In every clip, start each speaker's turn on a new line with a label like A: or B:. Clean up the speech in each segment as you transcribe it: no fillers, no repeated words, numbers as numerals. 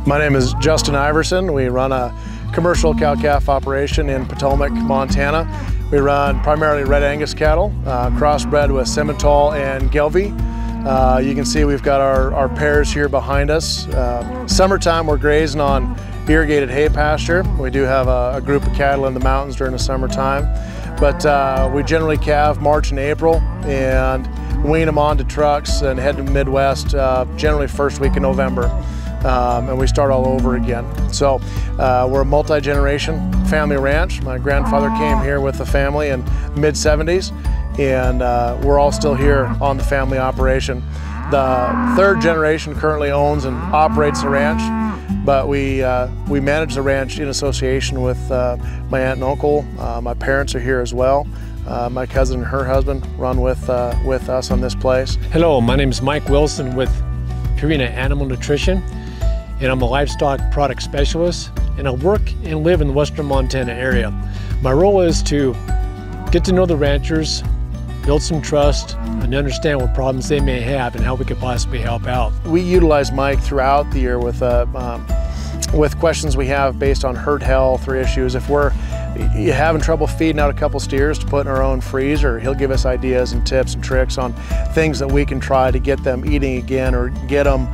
A: My name is Justin Iverson. We run a commercial cow-calf operation in Potomac, Montana. We run primarily Red Angus cattle, crossbred with Simmental and Gelbvieh. You can see we've got our pairs here behind us. Summertime, we're grazing on irrigated hay pasture. We do have a group of cattle in the mountains during the summertime, but we generally calve March and April and wean them onto trucks and head to the Midwest, generally first week of November. And we start all over again. So we're a multi-generation family ranch. My grandfather came here with the family in the mid-70s, and we're all still here on the family operation. The third generation currently owns and operates the ranch, but we manage the ranch in association with my aunt and uncle. My parents are here as well. My cousin and her husband run with us on this place.
B: Hello, my name is Mike Wilson with Purina Animal Nutrition, and I'm a livestock product specialist, and I work and live in the western Montana area. My role is to get to know the ranchers, build some trust, and understand what problems they may have and how we could possibly help out.
A: We utilize Mike throughout the year with questions we have based on herd health or issues. If we're having trouble feeding out a couple steers to put in our own freezer, he'll give us ideas and tips and tricks on things that we can try to get them eating again or get them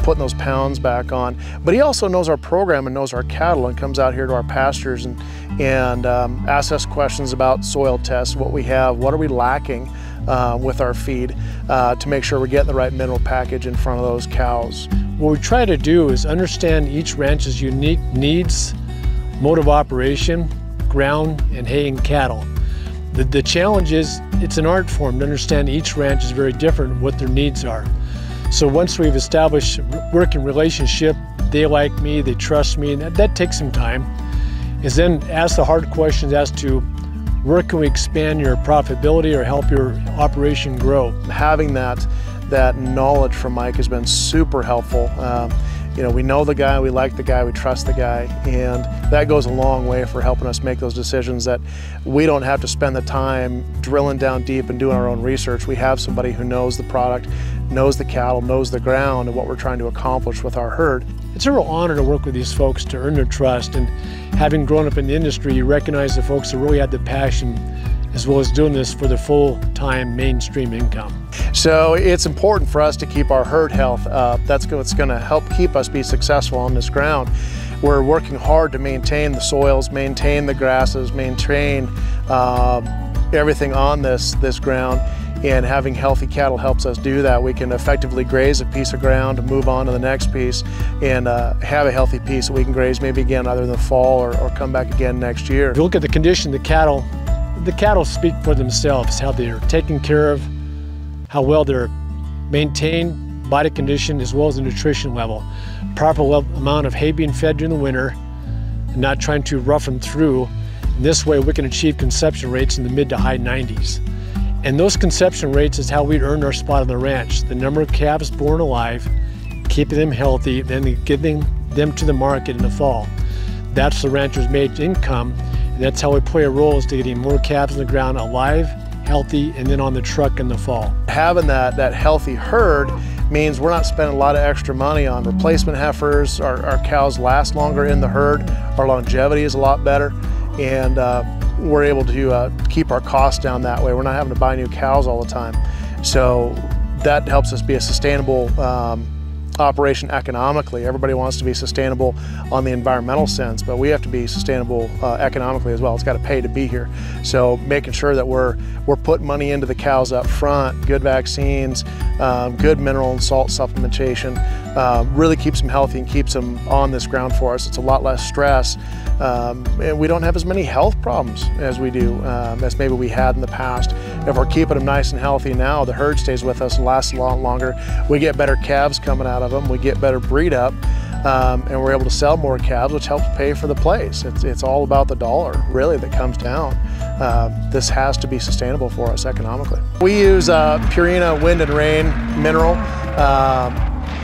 A: putting those pounds back on. But he also knows our program and knows our cattle and comes out here to our pastures and asks us questions about soil tests, what we have, what are we lacking with our feed to make sure we're getting the right mineral package in front of those cows.
B: What we try to do is understand each ranch's unique needs, mode of operation, ground, and hay and cattle. The challenge is it's an art form to understand each ranch is very different what their needs are. So once we've established a working relationship, they like me, they trust me, and that takes some time, is then ask the hard questions as to where can we expand your profitability or help your operation grow.
A: Having that knowledge from Mike has been super helpful. You know, we know the guy, we like the guy, we trust the guy, and that goes a long way for helping us make those decisions that we don't have to spend the time drilling down deep and doing our own research. We have somebody who knows the product, knows the cattle, knows the ground, and what we're trying to accomplish with our herd.
B: It's a real honor to work with these folks, to earn their trust, and having grown up in the industry, you recognize the folks that really had the passion as well as doing this for the full-time mainstream income.
A: So it's important for us to keep our herd health up. That's what's going to help keep us be successful on this ground. We're working hard to maintain the soils, maintain the grasses, maintain everything on this ground, and having healthy cattle helps us do that. We can effectively graze a piece of ground and move on to the next piece and have a healthy piece that we can graze maybe again either in the fall or come back again next year.
B: If you look at the condition of the cattle speak for themselves, how they're taken care of, how well they're maintained, body condition, as well as the nutrition level. Proper amount of hay being fed during the winter, and not trying to rough them through. And this way we can achieve conception rates in the mid to high 90s. And those conception rates is how we earn our spot on the ranch. The number of calves born alive, keeping them healthy, then giving them to the market in the fall. That's the rancher's made income. And that's how we play a role, is to getting more calves on the ground alive, healthy, and then on the truck in the fall.
A: Having that healthy herd means we're not spending a lot of extra money on replacement heifers. Our cows last longer in the herd. Our longevity is a lot better, and we're able to keep our costs down that way. We're not having to buy new cows all the time. So that helps us be a sustainable operation economically. Everybody wants to be sustainable on the environmental sense, but we have to be sustainable economically as well. It's got to pay to be here. So making sure that we're putting money into the cows up front, good vaccines, good mineral and salt supplementation, really keeps them healthy and keeps them on this ground for us. It's a lot less stress, and we don't have as many health problems as we do, as maybe we had in the past. If we're keeping them nice and healthy now, the herd stays with us and lasts a lot longer. We get better calves coming out of them, we get better breed up, and we're able to sell more calves, which helps pay for the place. It's all about the dollar, really, that comes down. This has to be sustainable for us economically. We use Purina Wind and Rain mineral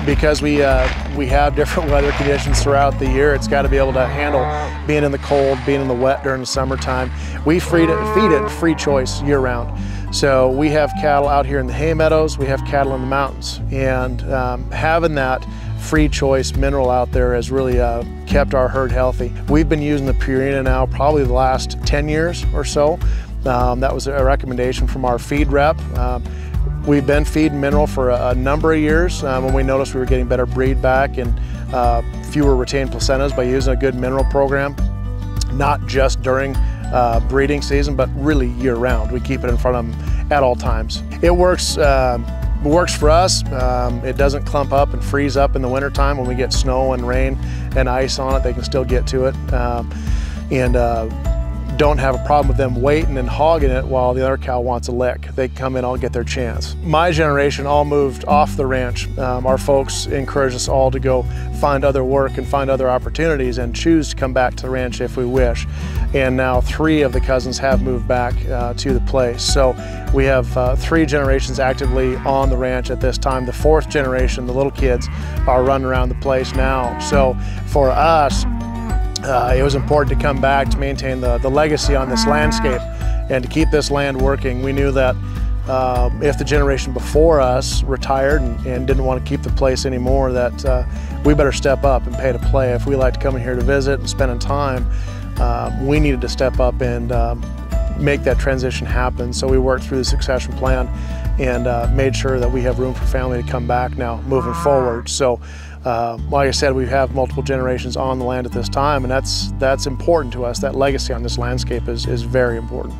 A: because we have different weather conditions throughout the year. It's got to be able to handle being in the cold, being in the wet during the summertime. We feed it free choice year round. So we have cattle out here in the hay meadows, we have cattle in the mountains, and having that free choice mineral out there has really kept our herd healthy. We've been using the Purina now probably the last 10 years or so. That was a recommendation from our feed rep. We've been feeding mineral for a number of years when we noticed we were getting better breed back and fewer retained placentas by using a good mineral program, not just during breeding season, but really year round. We keep it in front of them at all times. It works for us. It doesn't clump up and freeze up in the wintertime. When we get snow and rain and ice on it, they can still get to it. Don't have a problem with them waiting and hogging it while the other cow wants a lick. They come in, I'll get their chance. My generation all moved off the ranch. Our folks encouraged us all to go find other work and find other opportunities and choose to come back to the ranch if we wish. And now 3 of the cousins have moved back to the place. So we have 3 generations actively on the ranch at this time. The 4th generation, the little kids, are running around the place now. So for us, it was important to come back to maintain the legacy on this landscape and to keep this land working. We knew that if the generation before us retired and didn't want to keep the place anymore, that we better step up and pay to play. If we like to come in here to visit and spend time, we needed to step up and make that transition happen. So we worked through the succession plan and made sure that we have room for family to come back now moving forward. So like I said, we have multiple generations on the land at this time, and that's important to us. That legacy on this landscape is very important.